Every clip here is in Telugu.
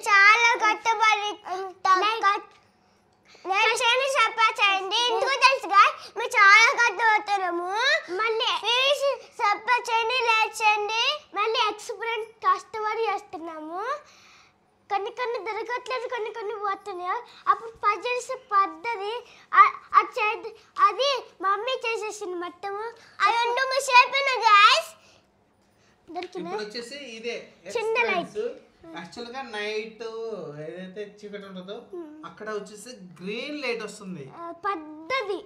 చాలా కష్టపడి నేను చెప్పండి ఎందుకు తెలుసు మేము చాలా కష్టపడుతున్నాము మళ్ళీ చెప్పండి లేచండి మళ్ళీ ఎక్స్పీరియన్స్ కష్టపడి చేస్తున్నాము కొన్ని దొరకట్లేదు కొన్ని పోతున్నాయి అప్పుడు పజల్స్ పద్ధతి అది మమ్మీ చేసేసింది మొత్తము అది రెండు చేపిన గాయస్ ఇప్పుడు వచ్చేసి ఇదే చిన్న లైట్ యాక్చువల్ గా నైట్ ఏదైతే చీకటి ఉంటుందో అక్కడ వచ్చేసి గ్రీన్ లైట్ వస్తుంది పద్ధతి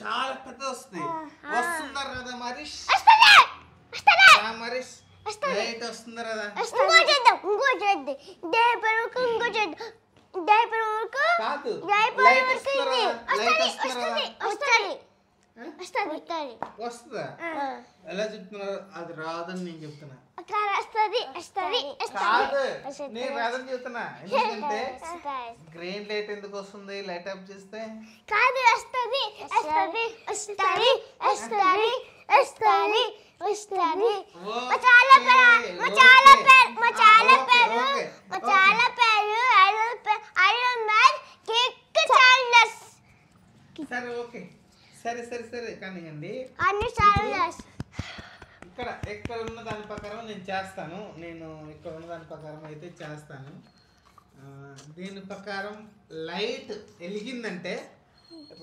చాలా పెద్ద వస్తుంది వస్తుందా రాదా మరి లైట్ వస్తుందా రాదా ఇంకో చేద్దాం కాదు వస్తుందా ఎలా చెప్తున్నారు అది రాదని నేను చెప్తున్నా కాదు నేను రాదని చెప్తున్నా ఎందుకంటే గ్రీన్ లైట్ ఎందుకు వస్తుంది లైట్ ఆఫ్ చేస్తే కాదు వస్తుంది సరే ఓకే సరే కానివ్వండి ఇక్కడ ఉన్న దాని ప్రకారం నేను చేస్తాను ఇక్కడ ఉన్న దాని ప్రకారం అయితే చేస్తాను దీని ప్రకారం లైట్ వెలిగిందంటే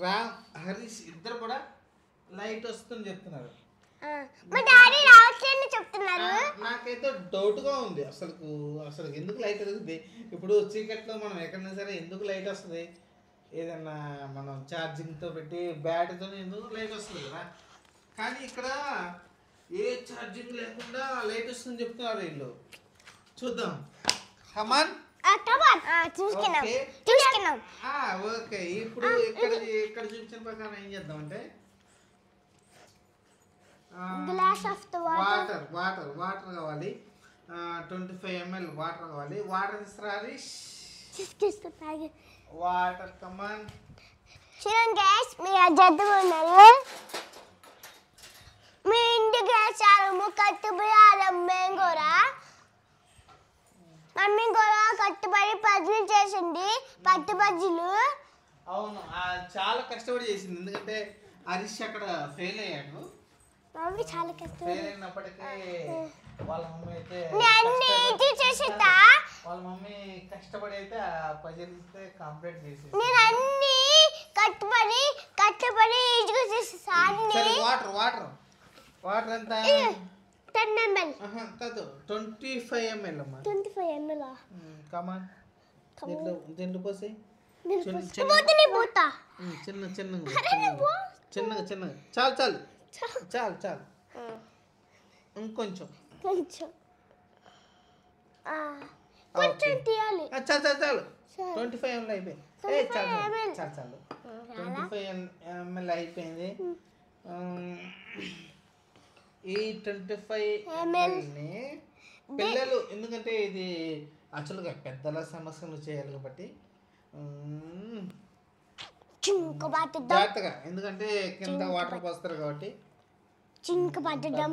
రామ్ హరీష్ ఇద్దరు కూడా లైట్ వస్తుంది చెప్తున్నారు నాకైతే డౌట్ గా ఉంది అసలు ఎందుకు లైట్ వెలుగుతుంది ఇప్పుడు చీకట్లో మనం ఎక్కడైనా సరే ఎందుకు లైట్ వస్తుంది ఏదన్నా మనం ఛార్జింగ్ తో పెట్టి బ్యాటరీతో ఎందుకు లైట్ వస్తుంది కదా కానీ ఇక్కడ ఏ ఛార్జింగ్ లేకుండా లైట్ వస్తుంది చెప్తున్నారు వీళ్ళు చూద్దాం కమాన్ ఓకే ఇప్పుడు ఇక్కడ చూపించిన ప్రకారం ఏం చేద్దాం అంటే వాటర్ కావాలి 25 ml వాటర్ కావాలి వాటర్ తీసుకురాలి వాటర్ కమాన్ చూడండి గైస్ మీరు జడ్డుకున్నారు మీ ఇంటికి వచ్చాము కట్టుబడి మమ్మీ కూడా కట్టుబడి పజ్జీలు చేసింది పట్టు పజ్జీలు అవును చాలా కష్టపడి చేసింది ఎందుకంటే హరీష్ అక్కడ ఫెయిల్ అయ్యాడు మమ్మీ చాలా కష్టపడి ఫెయిల్ అయినప్పటికీ వాళ్ళ మమ్మీ అయితే వాళ్ళ మమ్మీ కష్టపడి అయితే ఆ పజిల్ అయితే కంప్లీట్ చేసేది నేను అన్ని కట్టుబడి ఈజీగా చేసేసాను వాటర్ ఎంత 10 ml కాదు 25 ml అమ్మా 25 ml కమాన్ దీంట్లో పోసి చిన్నగా చాలు ఇంకొంచెం తీయాలి చాలు 25 ml అయిపోయింది చాలు 25 ml అయిపోయింది ఈ 25 ml ని పిల్లలు ఎందుకంటే ఇది యాక్చువల్గా పెద్దల సమస్యలు చేయాలి కాబట్టి జాగ్రత్తగా ఎందుకంటే కింద వాటర్ పోస్తారు కాబట్టి చింక పట్టడం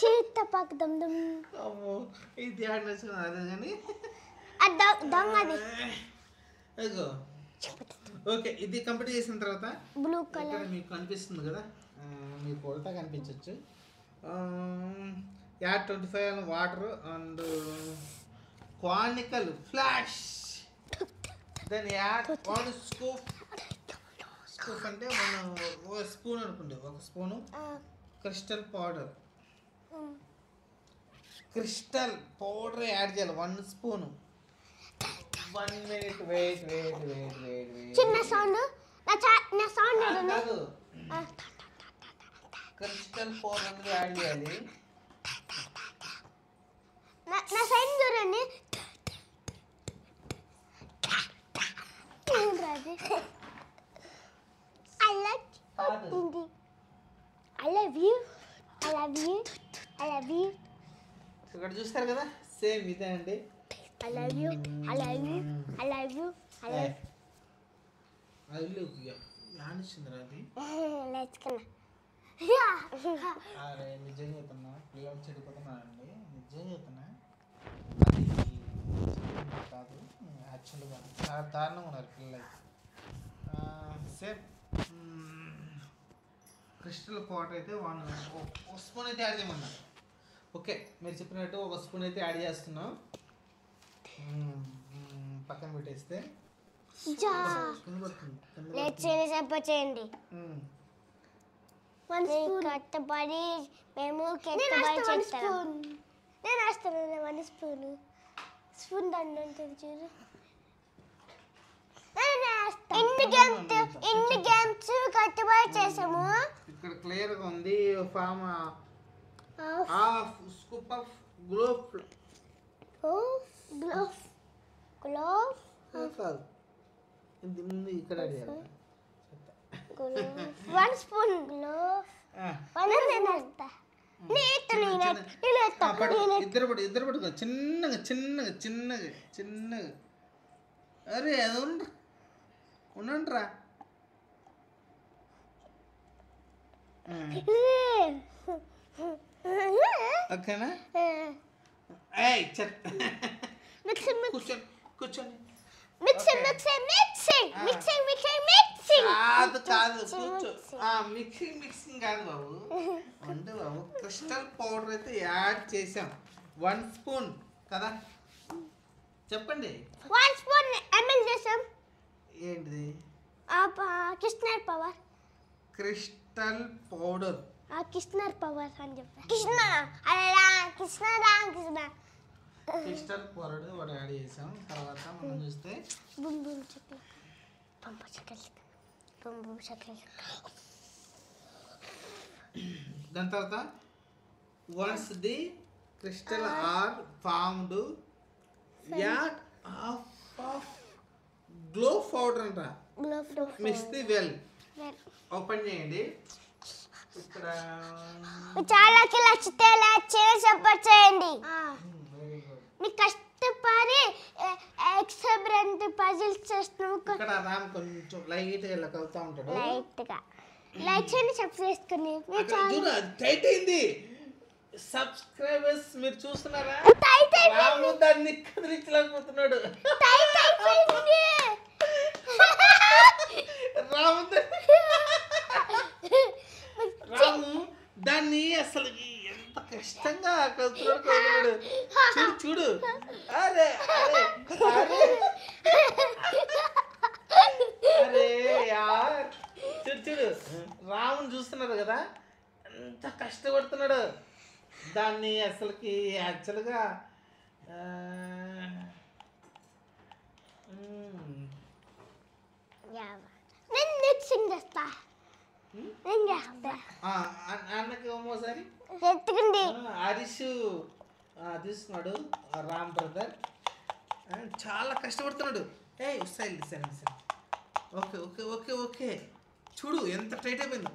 చీత పక్కదం అమ్మో ఇది ఆడిన అదే కానీ దొంగది ఓకే ఇది కంప్లీట్ చేసిన తర్వాత బ్లూ కలర్ మీకు కనిపిస్తుంది కదా మీకు కొలత కనిపించవచ్చు యాడ్ 25 వాటర్ అండ్ క్వానికల్ ఫ్లాష్ దెన్ యాడ్ 1 స్కూప్ అంటే మనం ఒక స్పూన్ అనుకోండి ఒక స్పూను క్రిస్టల్ పౌడర్ యాడ్ చేయాలి 1 స్పూను 1 minute వెయిట్ చిన్న సౌండ్ నా సౌండ్ కాదు క్రిస్టల్ పౌడర్ యాడ్ చేయాలి నా సైడ్ చూడండి I love you. ఇక్కడ చూస్తారు కదా సేమ్ ఇదే అండి I love you. అది యానిస్తుందిరా అది లేచుకున్నా అరే నిజంగా చెప్తున్నా, పిల్లలు చెడిపోతున్నారండి. నిజంగా చెప్తున్నా, అది కాదు యాక్చువల్గా చాలా దారుణంగా ఉన్నారు పిల్లలు. సేమ్ క్రిస్టల్ పౌడర్ అయితే ఒక స్పూన్ అయితే యాడ్ చేయమన్నా. ఓకే, మీరు చెప్పినట్టు ఒక స్పూన్ అయితే యాడ్ చేస్తున్నాం. పక్కన పెట్టేస్తే చెప్పండి. కట్టబడి మేము చేస్తాం. నేను వేస్తాను 1 స్పూన్. స్పూన్ దండ ఉంటుంది చూడు. ఎన్ని గేమ్స్ కట్టుబడి చేసాము. ఇక్కడ క్లియర్ గా ఉంది. Form half scoop of glove కాదు, ఇది ముందు ఇక్కడ అడిగారు. 1 స్పూన్ గ్లోవ్. ఇద్దరు పడుకో చిన్నగా చిన్నగా చిన్నగా చిన్నగా. అరే అది ఉండండిరా. ఓకేనా? కూర్చోండి కూర్చోండి. కాదు కూర్చో. మిక్సింగ్ కాదు బాబు, అంటే బాబు క్రిస్టల్ పౌడర్ అయితే యాడ్ చేసాం 1 స్పూన్ కదా. చెప్పండి 1 స్పూన్ ఎంఎల్ చేసాం. ఏంటిది? కిస్నర్ పవర్. Crystal powder. కిస్నర్ పవర్ అని చెప్పా. క్రిస్టల్ పౌడర్ వాడు యాడ్ చేసాం. తర్వాత మనం చూస్తే దాని తర్వాత once the crystal are formed add of glow powder అంట. Mix the well. ఓపెన్ చేయండి. ఇక్కడ చాలా నచ్చితే లైక్ చేసి సపోర్ట్ చేయండి. నీ కష్టపడి ఎక్స్పెరిమెంట్ పజిల్స్ చేస్తున్నావు. ఇక్కడ రామ్ కొంచెం లైట్ గా ఇలా కలుపుతా ఉంటాడు. లైట్ గా లైక్ చేయండి, సబ్స్క్రైబ్ చేసుకోండి. చూడు అది టైట్ అయింది. సబ్స్క్రైబర్స్ మీరు చూస్తున్నారా? టైట్ అయిపోయింది. రాము దాన్ని కదిలించలేకపోతున్నాడు. టైట్ అయిపోయింది. రాము దాన్ని అసలు ఎంత కష్టంగా కలుపుతున్నాడు. చూడు చూడు. అరే అరే అరే అరే యార్, చూడు చూడు. రాముని చూస్తున్నారు కదా ఎంత కష్టపడుతున్నాడు. దాన్ని అసలుకి యాక్చువల్గా నేను మిక్సింగ్ చేస్తా. అన్నకి ఏమోసారి ఎత్తుకుంది. హరీష్ తీసుకున్నాడు రామ్ బ్రదర్. చాలా కష్టపడుతున్నాడు. సరే సరే సరే. Okay okay okay okay. చూడు ఎంత టైట్ అయిపోయింది.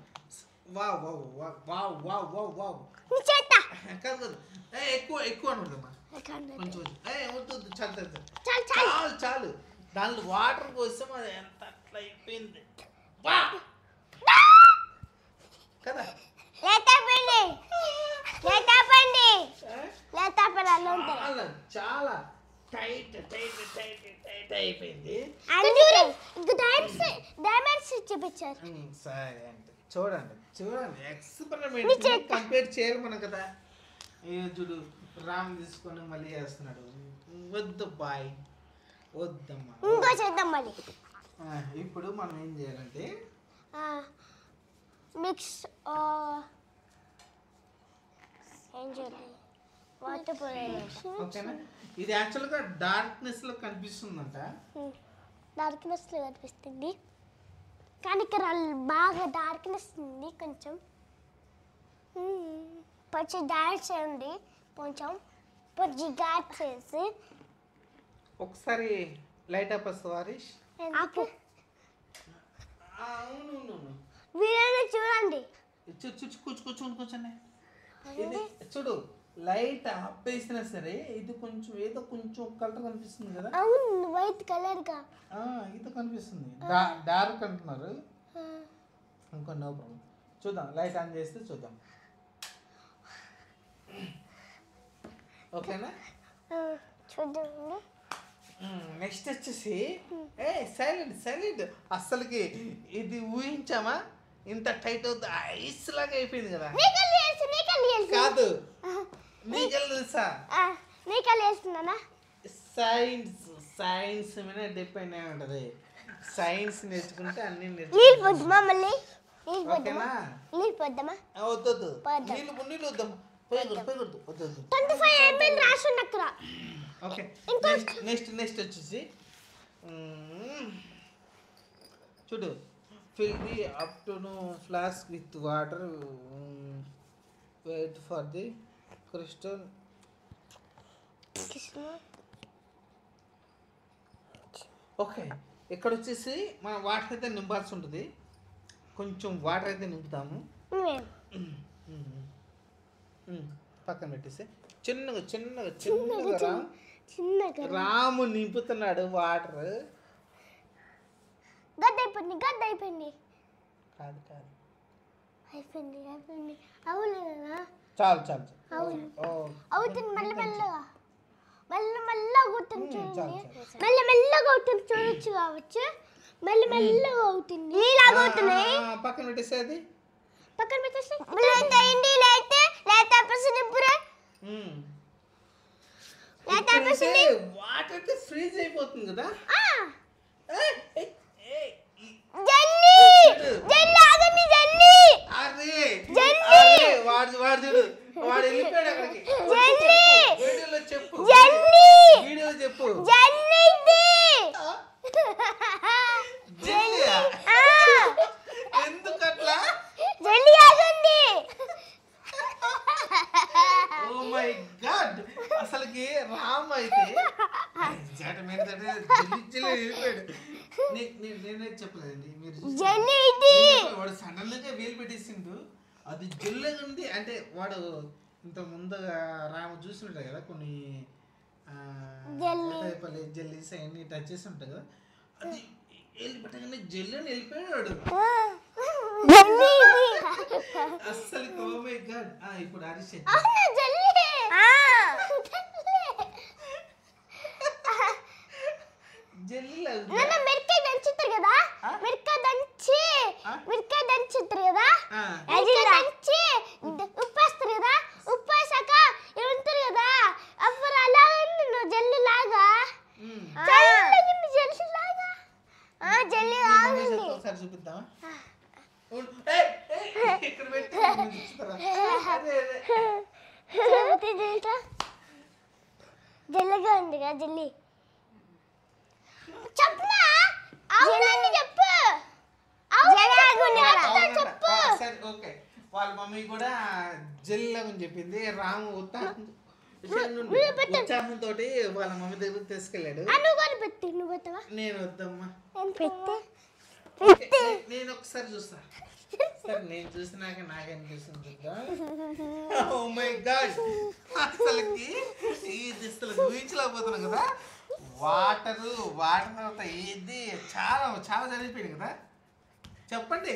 Wow wow wow wow wow wow wow. కాదు కాదు, ఎక్కువ ఎక్కువ అనకూడదమ్మా. కొంచెం వద్దు చాలు చాలు చాలు చాలు. దానిలో వాటర్ కోసం అది ఎంత అట్లా అయిపోయింది కదా. చాలా టైట్ టైట్ టైట్ టైట్ అయిపోయింది. చూపించారు. సరే అంటే చూడండి చూడండి, ఎక్స్పెరిమెంట్ కంపేర్ చేయాలి మనం కదా. చూడు రామ్ తీసుకొని మళ్ళీ చేస్తున్నాడు. వద్దు బాయ్, వద్దమ్మా. ఇంకో చేద్దాం మళ్ళీ. ఇప్పుడు మనం ఏం చేయాలంటే మిక్స్ ఏం చేయాలి, వాటర్ పోయాలి. ఓకేనా? ఇది యాక్చువల్గా డార్క్నెస్లో కనిపిస్తుందంట. డార్క్నెస్లో కనిపిస్తుంది కానీ ఇక్కడ బాగా డార్క్నెస్ ఉంది. కొంచెం పచ్చి డార్క్ చేయండి, కొంచెం పచ్చి డార్క్ చేసి ఒకసారి లైట్ అప్ హరీష్. వీడియోని చూడండి. కూర్చోండి. ఇది చూడు, లైట్ ఆపేసినా సరే ఇది కొంచెం ఏదో కొంచెం కలర్ కనిపిస్తుంది కదా. అవును, వైట్ కలర్ గా ఇది కనిపిస్తుంది. డార్క్ అంటున్నారు. ఇంకా నో ప్రాబ్లం. చూద్దాం లైట్ ఆన్ చేస్తే చూద్దాం. ఓకేనా? చూద్దాం. నెక్స్ట్ వచ్చేసి సైలెంట్ అస్సలకి ఇది ఊహించామా ఇంత టైట్ అవుతుంది ఐస్ లాగా అయిపోయింది కదా. కాదు నీకెళ్ళి తెలుసా సైన్స్ మీద డిపెండ్ అయి ఉంటుంది. సైన్స్ నేర్చుకుంటే అన్ని నేర్చుకుంటా. ఓకేనా? వద్దు నీళ్ళు వద్దాం. వద్దు. ఓకే నెక్స్ట్ వచ్చేసి చూడు fill the up to flask with water wait for the crystal. Okay ఇక్కడ వచ్చేసి మనం వాటర్ అయితే నింపాల్సి ఉంటుంది. కొంచెం వాటర్ అయితే నింపుతాము. పక్కన పెట్టేసి చిన్నగా రాము నింపుతున్నాడు వాటర్. గడ్డ అయిపోయింది. కాదు అయిపోయింది. అవులేదా? చాలు అవుతుంది. మెల్లగా అవుతుంది చూడండి. మెల్లగా అవుతుంది చూడొచ్చు కావచ్చు. మెల్లగా అవుతుంది. నీలాగా అవుతున్నాయి. పక్కన పెట్టేసేది. పక్కన పెట్టేసి లేట్ అయింది. లేట్ ఆపేసి నింపురా. వాటర్ అయితే ఫ్రీజ్ అయిపోతుంది కదా. వాడు వెళ్ళిపోయాడు అక్కడికి. వీడియోలో చెప్పు. ఎందుకట్లా? ఓ మై గాడ్ అసలుకి రామ్ అయితే నేనే చెప్పలేదండి. మీరు వాడు సడన్ గా వేలు పెట్టేసిండు. అది జెల్లగా ఉంది. అంటే వాడు ఇంత ముందుగా రాము చూసినట్టు కదా కొన్ని జెల్లీస్ అవన్నీ టచ్ చేసి ఉంటాయి కదా. అది వెళ్ళి పెట్టగానే జెల్లి అని వెళ్ళిపోయాడు అస్సలు. Oh my god. ఇప్పుడు హరీష్ మిరకాయ దంచుతారు కదా. మిరకాయ దంచుతారు కదా. దంచి ఉప్పేస్తారు కదా. ఉప్పేసాక ఉంటారు కదా. అప్పుడు అలా ఉంది నువ్వు జల్లి లాగా. జల్లి లాగా ఒకసారి చూపిద్దామా? జల్లిగా ఉంది కదా. జల్లి చెప్పు. ఓకే వాళ్ళ మమ్మీ కూడా జెల్లాగా చెప్పింది. రాము ఉత్సాహంతో వాళ్ళ మమ్మీ దగ్గర తీసుకెళ్ళాడు. నేను వద్దమ్మా. నేను ఒకసారి చూస్తా. నేను చూసినాక నాకు అనిపిస్తుంది. ఓ మై గాడ్ అసలుకి ఈ దిస్తులు ఊహించలేకపోతున్నాం కదా. వాటర్ తర్వాత ఏది చాలా జరిగిపోయింది కదా. చెప్పండి.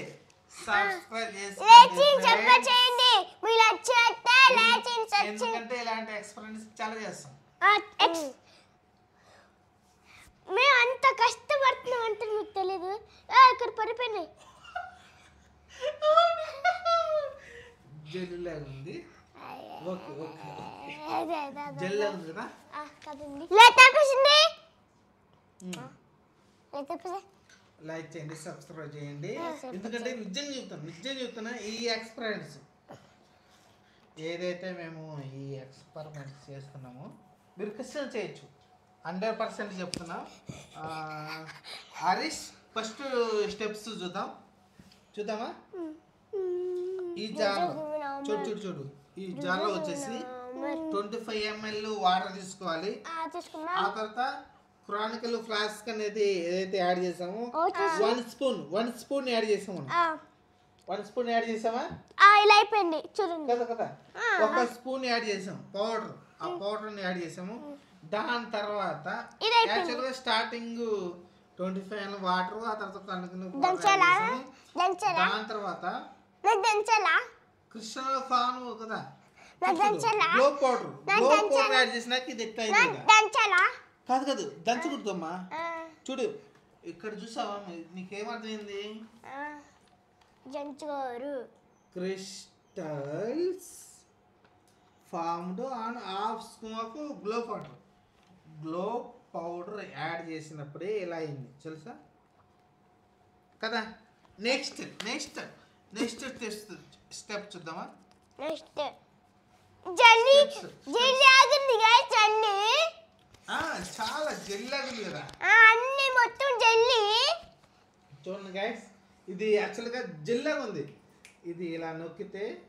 సబ్స్క్రైబ్ చేయండి. ఎందుకంటే ఇలాంటి ఎక్స్పీరియన్స్ చాలా చేస్తాం. మేము అంత కష్టపడుతున్నాం అంటే మీకు తెలీదు. ఇక్కడ పడిపోయినాయి. జెల్ లాగా ఉంది. ఓకే జెల్ లాగా ఉంది కదా. లైక్ చేయండి, సబ్స్క్రైబ్ చేయండి. ఎందుకంటే నిజం చెప్తున్నా ఈ ఎక్స్పీరియన్స్ ఏదైతే మేము ఈ ఎక్స్పెరిమెంట్స్ చేస్తున్నామో మీరు క్వశ్చన్ చేయొచ్చు. 100% చెప్తున్నా. హరీష్ ఫస్ట్ స్టెప్స్ చూద్దామా? ఈ జార్ చూడు ఈ జార్లో వచ్చేసి 25 ml వాటర్ తీసుకోవాలి. ఆ తర్వాత క్రానికల్ ఫ్లాస్క్ అనేది ఏదైతే యాడ్ చేసామో 1 స్పూన్ యాడ్ చేసాము. 1 స్పూన్ యాడ్ చేసామా? ఇలా అయిపోయింది చూడండి కదా. 1 స్పూన్ యాడ్ చేసాం పౌడర్. ఆ పౌడర్ని యాడ్ చేసాము. దాని తర్వాత యాక్చువల్గా స్టార్టింగ్ 25 ml వాటర్. ఆ తర్వాత దాని తర్వాత నాకు దంచాలా కృష్ణలో ఫాను కదా నాకు దంచాలా గ్లో పౌడర్ యాడ్ చేసినాక ఇది ఎట్లా అయింది నాకు దంచాలా కాదు దంచకూడదమ్మా చూడు ఇక్కడ చూసావా నీకేమర్థమైంది జంచుకోరు crystals formed on half spoon of glow powder add చేసినప్పుడే ఇలా అయింది తెలుసా కదా నెక్స్ట్ స్టెప్ చూద్దామా నెక్స్ట్ జెల్లీ ఆగింది గైస్ జెల్లీ చాలా జెల్లాగా ఉంది కదా అన్ని మొత్తం జెల్లీ చూడండి గైస్ ఇది యాక్చువల్గా జెల్లాగా ఉంది ఇది ఇలా నొక్కితే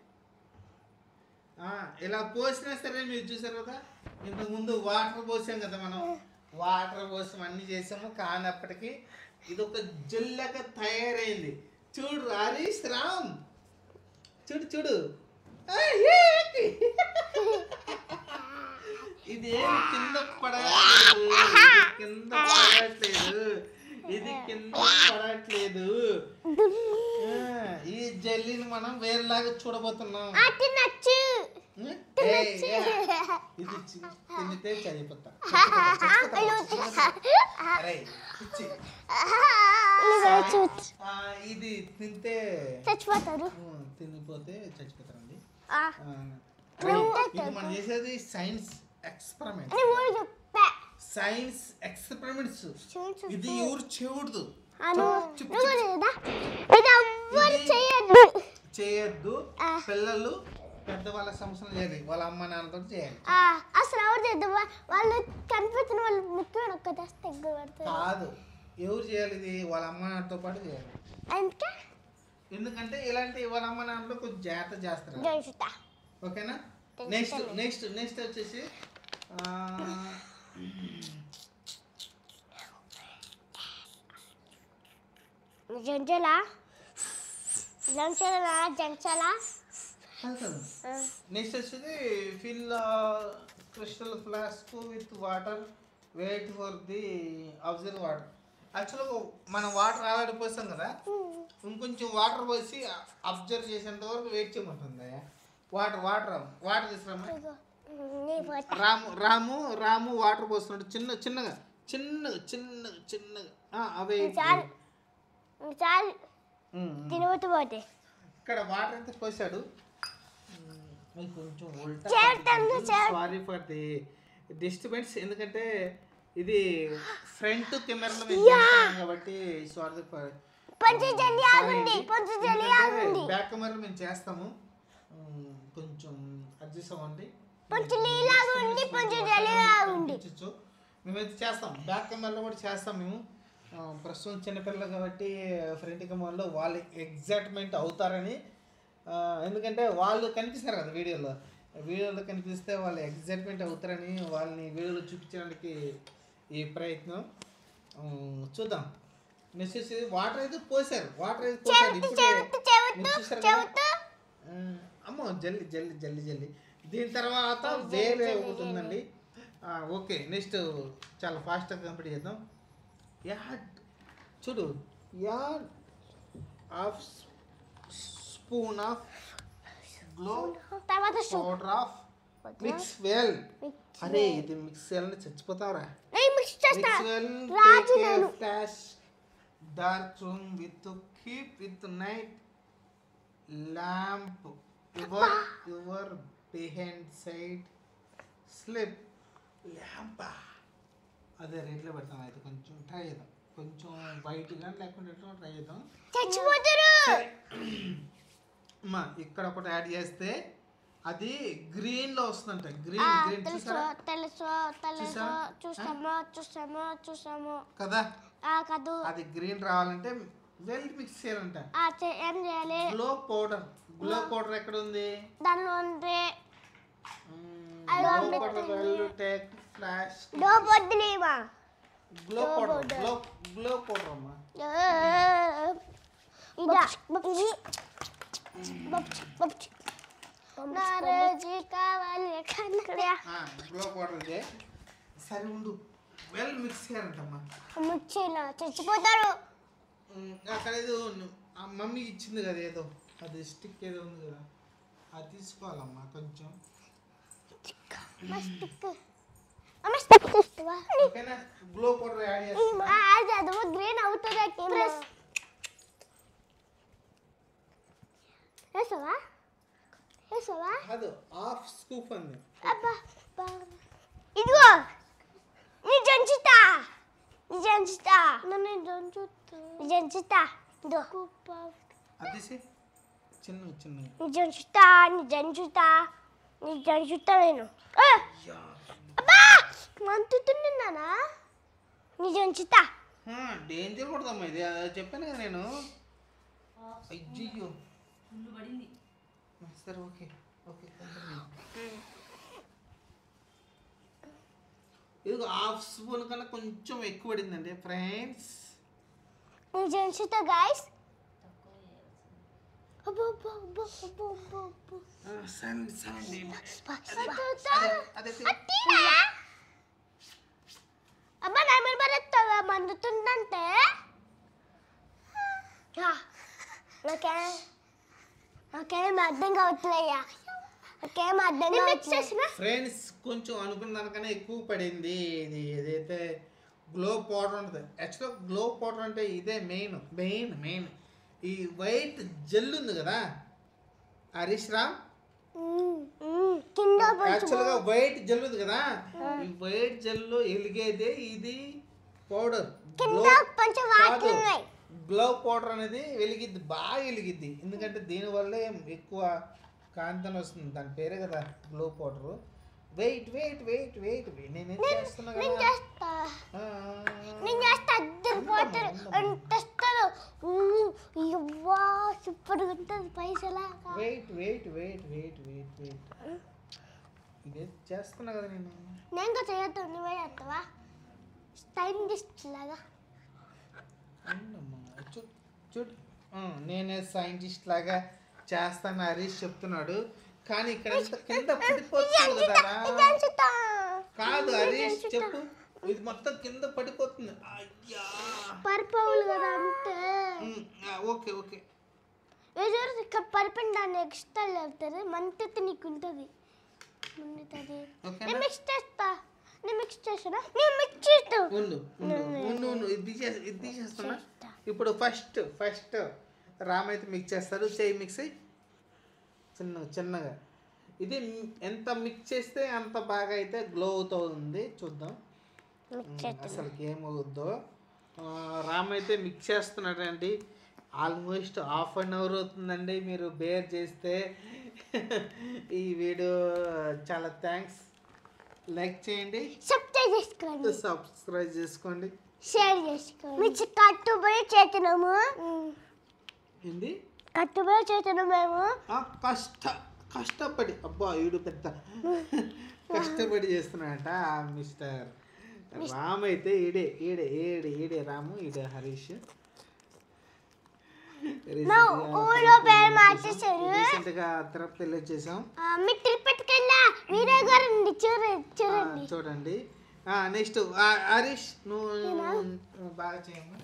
ఇలా పోసినా సరే మీరు చూసారు కదా ఇంతకుముందు వాటర్ పోసాం కదా మనం వాటర్ పోసాం అన్ని చేసాము కానప్పటికీ ఇది ఒక జెల్లాగా తయారైంది చూడు హరీష్ రామ్ చూడు ఇది కింద పడట్లేదు ఈ జెల్లీని మనం వేరేలాగా చూడబోతున్నాం ఇది తింటే చనిపోతా ఇది తింటే తినిపోతే చచ్చిపోతారండి ఇది మనం చేసేది సైన్స్ ఎక్స్పెరిమెంట్స్ ఇది ఎవరు చేయకూడదు చేయొద్దు పిల్లలు పెద్దవాళ్ళ సంవత్సరం చేయాలి వాళ్ళ అమ్మ నాన్నతో చేయాలి అసలు ఎవరు చేద్దాం వాళ్ళు కనిపించిన వాళ్ళు ముఖ్యమైన కాదు ఎవరు చేయాలి ఇది వాళ్ళ అమ్మ నాన్నతో పాటు చేయాలి ఎందుకంటే ఇలాంటి వాళ్ళ అమ్మ నాన్నలో కొంచెం జాగ్రత్త చేస్తారు ఓకేనా నెక్స్ట్ వచ్చేసి జంచాలా నెక్స్ట్ వచ్చేది fill crystal flask with water wait for the observe water యాక్చువల్గా మనం వాటర్ ఆల్రెడీ పోసాం కదా ఇంకొంచెం వాటర్ పోసి అబ్జర్వ్ చేసేంత వరకు వెయిట్ చేయమంటుంది వాటర్ తీసుకురామా రాము వాటర్ పోస్తున్నాడు చిన్నగా అవే ఇక్కడ వాటర్ అయితే పోసాడు కొంచెం సారీ ఫర్ ది డిస్టర్బెన్స్ ఎందుకంటే ఇది ఫ్రంట్ కెమెరాలో కాబట్టి సారీ ఫర్ బ్యాక్ కెమెరాలో మేము చేస్తాము కొంచెం అడ్జస్ట్ అవ్వండి మేమైతే చేస్తాం బ్యాక్ కెమెరాలో కూడా చేస్తాం మేము ప్రస్తుతం చిన్నపిల్లలు కాబట్టి ఫ్రంట్ కెమెరాలో వాళ్ళు ఎగ్జైట్మెంట్ అవుతారని ఎందుకంటే వాళ్ళు కనిపిస్తారు కదా వీడియోలో కనిపిస్తే వాళ్ళు ఎగ్జైట్మెంట్ అవుతారని వాళ్ళని వీడియోలో చూపించడానికి ఈ ప్రయత్నం చూద్దాం నెక్స్ట్ వాటర్ అయితే పోసారు అమ్మో జల్లి దీని తర్వాత వేరే ఒకటి ఉందండి ఓకే నెక్స్ట్ చాలా ఫాస్ట్గా కంప్లీట్ చేద్దాం చూడు half spoon of glow powder of mix well అరే ఇది మిక్స్ చేయాలని చచ్చిపోతావరా flash dark room with keep with night lamp your behind side slip lamp అదే రేట్లో పెడతాం అయితే కొంచెం ట్రై చేద్దాం కొంచెం వైట్గా లేకుంటే ట్రై చేద్దాం అమ్మా ఇక్కడ ఒకటి యాడ్ చేస్తే అది గ్రీన్ లో వస్తుందంట గ్రీన్ చూసాము కదా అది గ్రీన్ రావాలంటే వెల్ మిక్స్ చేయాలంట ఏం చేయాలి గ్లో పౌడర్ ఎక్కడ ఉంది దానిలో ఉంది గ్లో పౌడర్ అమ్మా గ్లో పౌడర్ ఇదే సరే ఉండు వెల్ మిక్స్ చేయాలంటమ్మా చచ్చిపోతారు అక్కడ ఏదో మమ్మీ ఇచ్చింది కదా ఏదో అది స్టిక్ ఏదో ఉంది కదా, అది తీసుకోవాలమ్మా కొంచెం. ఓకేనా? గ్లో పౌడర్ యాడ్ చేస్తా. గ్రీన్ అవుతుంది. అది హాఫ్ స్కూప్ అంది. ఇదిగో అది చిన్న చిన్న నేను మంతుతున్నానా నిజం చిత్తా డేంజర్ పడుతుందమ్మా ఇది. చెప్పాను కదా నేను. అయ్యో సరే ఓకే ఓకే. ఇది హాఫ్ స్పూన్ కన్నా కొంచెం ఎక్కువ పడిందండి ఫ్రెండ్స్. నిజం చిత్తా గైస్. అబ్బా నా మీద పడేస్తావా మందుతుందంటే? నాకేం అర్థం కావట్లేయ్యా. నాకేం అర్థం కావట్లేదు ఫ్రెండ్స్. కొంచెం అనుకున్న దానికన్నా ఎక్కువ పడింది. ఇది ఏదైతే గ్లో పౌడర్ ఉంటుంది, యాక్చువల్గా గ్లో పౌడర్ అంటే ఇదే మెయిన్ మెయిన్ మెయిన్. ఈ వైట్ జెల్ ఉంది కదా హరీష్ రామ్, యాక్చువల్గా వైట్ జెల్ ఉంది కదా, ఈ వైట్ జెల్ వెలిగేదే ఇది పౌడర్. గ్లో పౌడర్ అనేది వెలిగిద్ది, బాగా వెలిగిద్ది. ఎందుకంటే దీనివల్లే ఎక్కువ కాంతి వస్తుంది. దాని పేరే కదా glow powder. Wait wait wait wait నేనేం చేస్తున్నా సూపర్ ఉంటుంది పైసలా. Wait wait wait wait wait wait ఇదే చేస్తున్నా కదా నేను. నేను చేయొద్దు, నువ్వే చేస్తావా? సైంటిస్ట్ లాగా. చూడు నేనే సైంటిస్ట్ లాగా చేస్తాను హరీష్ చెప్తున్నాడు, కానీ ఇక్కడ కింద పడిపోతుంది కదా. కాదు హరీష్ చెప్పు, ఇది మొత్తం కింద పడిపోతుంది. అయ్యా పడిపోవాలి కదా అంటే. Okay okay. ఇక్కడ పడిపోయిన నెక్స్ట్ వెళ్తారు మంత్ నీకు ఉంటుంది. నేను మిక్స్ చేస్తా. నేను మిక్స్ చేస్తానా? నేను మిక్స్ చేస్తా. ఇది తీసేస్తున్నా. ఇప్పుడు ఫస్ట్ రామ్ అయితే మిక్స్ చేస్తాడు. చేయి మిక్స్ అయ్యి చిన్నగా. ఇది ఎంత మిక్స్ చేస్తే అంత బాగా అయితే గ్లో అవుతుంది. చూద్దాం అసలుకి ఏమవుద్దో. రామ్ అయితే మిక్స్ చేస్తున్నాడండి. ఆల్మోస్ట్ ½ అవుతుందండి. మీరు బేర్ చేస్తే ఈ వీడియో చాలా థ్యాంక్స్. లైక్ చేయండి, సబ్స్క్రైబ్ చేసుకోండి, షేర్ చేసుకోండి. కట్టుబడి చేతున్నాము. ఏంది కట్టుబడి చేస్తున్నాము మేము. కష్టపడి. అబ్బా వీడు పెద్ద కష్టపడి చేస్తున్నాడట మిస్టర్ రామ్. అయితే ఈడే రాము, ఈడే హరీష్. తిరుపతి వెళ్ళి వచ్చేసాం. చూడండి. నెక్స్ట్ హరీష్ నువ్వు బాగా చేయమ్మా.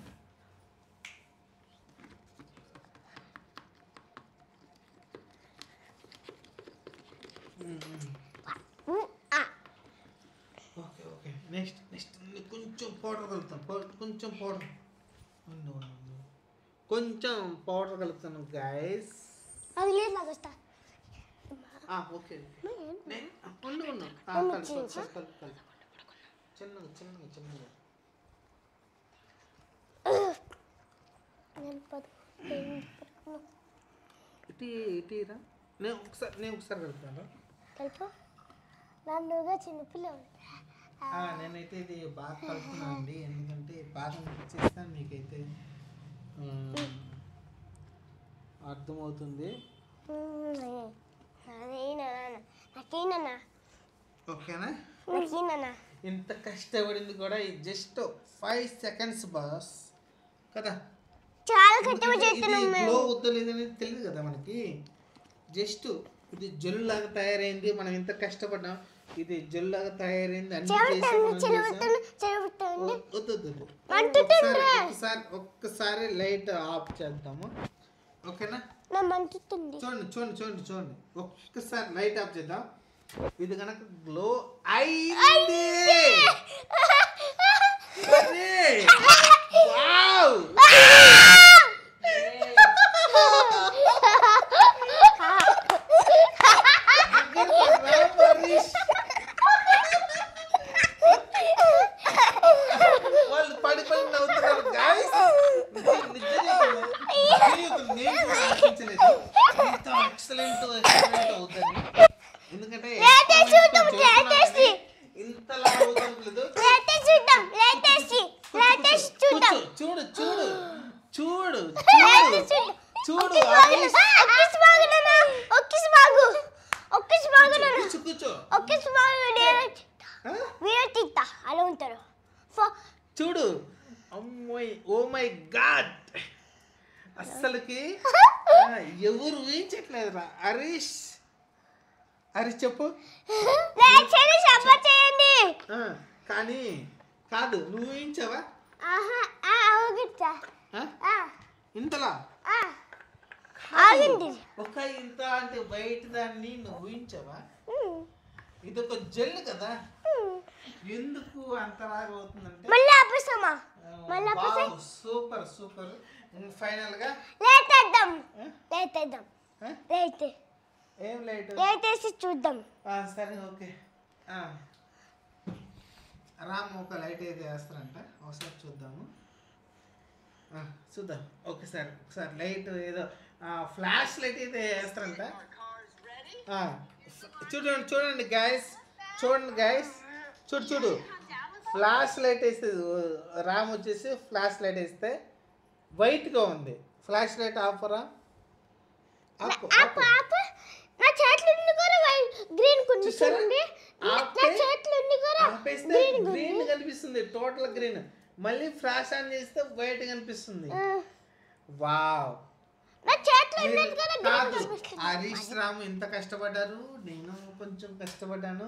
Okay okay. నెక్స్ట్ కొంచెం పౌడర్ కలుపుతాం. కొంచెం పౌడర్ కలుపుతాను గైస్. ఓకే చిన్నగా. ఇటీరా నేను ఒకసారి కలుపుతాను. చిన్నపిల్ల నేనైతే ఇది బాగా కలుపుతున్నాను అండి. ఎందుకంటే బాగా చేస్తాను, మీకైతే అర్థమవుతుంది. ఓకేనా? ఇంత కష్టపడింది కూడా జస్ట్ 5 seconds బాస్ కదా. చాలా కష్టపడి గ్లో వద్దలేదని తెలియదు కదా మనకి. జస్ట్ ఇది జెల్ లాగా తయారైంది. మనం ఇంత కష్టపడ్డాం, ఇది జెల్ లాగా తయారైంది. ఒక్కసారి లైట్ ఆఫ్ చేద్దాము. ఓకేనా? నా మంటుతుంది. చూడండి చూడండి చూడండి చూడండి ఒక్కసారి లైట్ ఆఫ్ చేద్దాం. ఇది కనుక గ్లో అయింది. అరే! వావ్! వాళ్ళు పడి పడి నవ్వుతున్నారు guys. నేను కూడా ఆశించలేదు ఇంత ఎక్సలెంట్ అవుతుంది. ఎందుకంటే ఇంతలా అవుతుంది. చూడు చూడు చూడు చూడు చూడు. అమ్మోయ్ ఓ మై గాడ్ అస్సలకి ఎవరు ఊహించట్లేదురా. హరీష్ చెప్పు. కానీ కాదు నువ్వు ఊహించావా ఇంతలా ఒక ఇంత అంటే బయట దాన్ని నువ్వు ఊహించావా? ఇది ఒక జెల్ కదా, ఎందుకు అంతలాగా అవుతుందంటే సూపర్ సూపర్. ఫైనల్ గా ఏం లైట్ చూద్దాం. సరే ఓకే. రామ్ ఒక లైట్ అయితే వేస్తారంట, ఒకసారి చూద్దాము. చూద్దాం ఒకసారి లైట్ ఏదో ఫ్లాష్ లైట్ అయితే వేస్తారంట. చూడండి గైస్ చూడు ఫ్లాష్ లైట్ వేస్తే రామ్ వచ్చేసి ఫ్లాష్ లైట్ వేస్తే వైట్గా ఉంది. ఫ్లాష్ లైట్ ఆఫరా గ్రీన్ కనిపిస్తుంది, టోటల్ గ్రీన్. మళ్ళీ ఫ్లాష్ ఆన్ చేస్తే వైట్ కనిపిస్తుంది. వావ్! హరీష్ రామ్ ఎంత కష్టపడ్డారు, నేను కొంచెం కష్టపడ్డాను.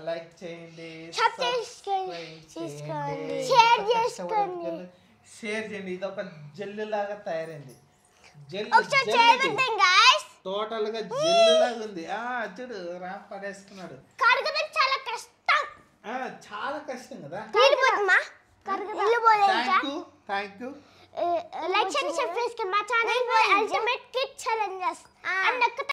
లైక్ చేయండి, షేర్ చేయండి. ఇది ఒక జెల్ లాగా తయారైంది. టోటల్ గా జెల్ లాగా ఉంది. చూడు రామ్ పడేస్తున్నాడు. చాలా కష్టం కదా. Thank you. లైక్ చేయండి, సబ్స్క్రైబ్ చేసుకోండి మా ఛానల్ అల్టిమేట్ కిడ్ ఛాలెంజెస్.